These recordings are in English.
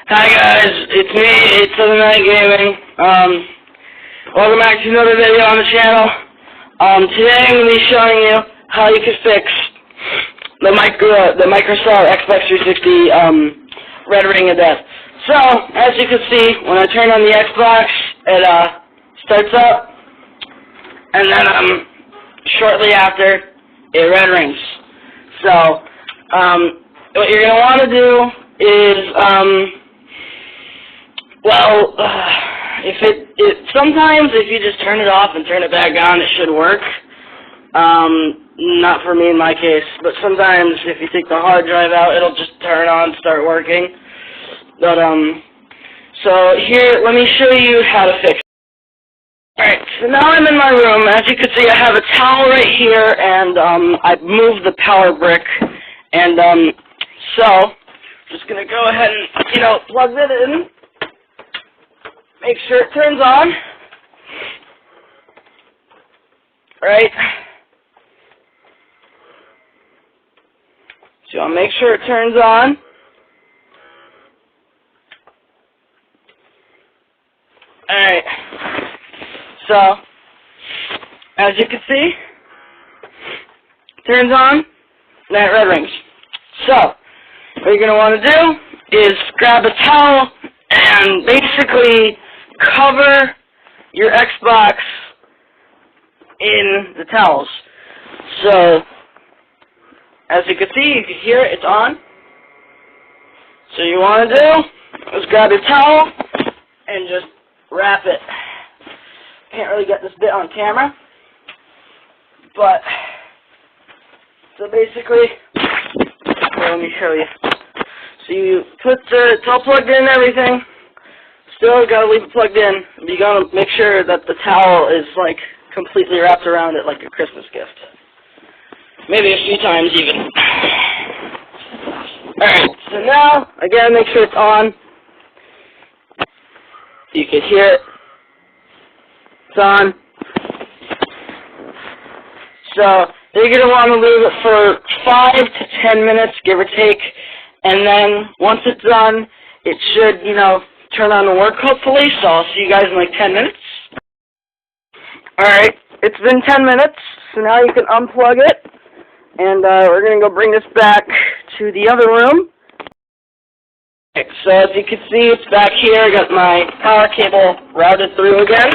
Hi guys, it's me, it's Southern Night Gaming. Welcome back to another video on the channel. Today I'm going to be showing you how you can fix the Microsoft Xbox 360 red ring of death. So, as you can see, when I turn on the Xbox, it starts up, and then shortly after, it red rings. So, what you're going to want to do is, sometimes if you just turn it off and turn it back on, it should work. Not for me in my case, but sometimes if you take the hard drive out, it'll just turn on and start working. But, so here, let me show you how to fix it. Alright, so now I'm in my room. As you can see, I have a towel right here, and, I've moved the power brick, and, so, just gonna go ahead and, plug it in. Make sure it turns on. Right. So I'll make sure it turns on. Alright. So, as you can see, it turns on, then it red rings. So, what you're going to want to do is grab a towel and basically cover your Xbox in the towels. So, as you can see, you can hear it, it's on. So you want to do is grab your towel and just wrap it. Can't really get this bit on camera, but, so basically, let me show you. So you put it's all plugged in and everything. Still gotta leave it plugged in. You gotta make sure that the towel is like completely wrapped around it like a Christmas gift. Maybe a few times even. Alright, so now I gotta make sure it's on. You can hear it. It's on. So you're gonna want to leave it for 5 to 10 minutes, give or take. And then, once it's done, it should, turn on and work, hopefully, so I'll see you guys in like 10 minutes. Alright, it's been 10 minutes, so now you can unplug it, and we're going to go bring this back to the other room. Okay, so as you can see, it's back here. I got my power cable routed through again.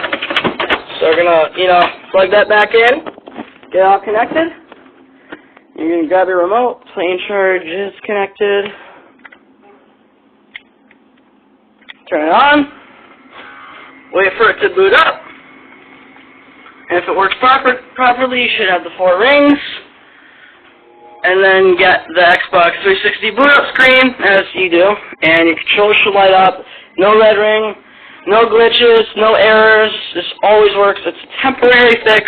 So we're going to, plug that back in, get it all connected. You're going to grab your remote, plane charge is connected, turn it on, wait for it to boot up, and if it works properly, you should have the 4 rings, and then get the Xbox 360 boot up screen, as you do, and your controller should light up, no red ring, no glitches, no errors, this always works. It's a temporary fix.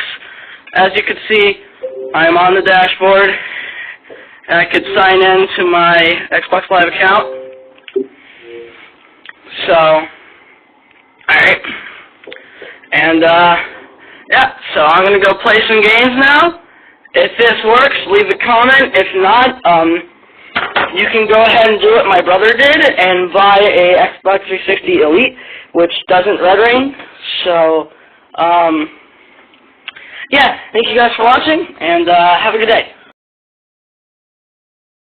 As you can see, I'm on the dashboard, and I could sign in to my Xbox Live account. So, alright. And, yeah, so I'm going to go play some games now. If this works, leave a comment. If not, you can go ahead and do what my brother did and buy a Xbox 360 Elite, which doesn't red ring. So, yeah, thank you guys for watching, and have a good day.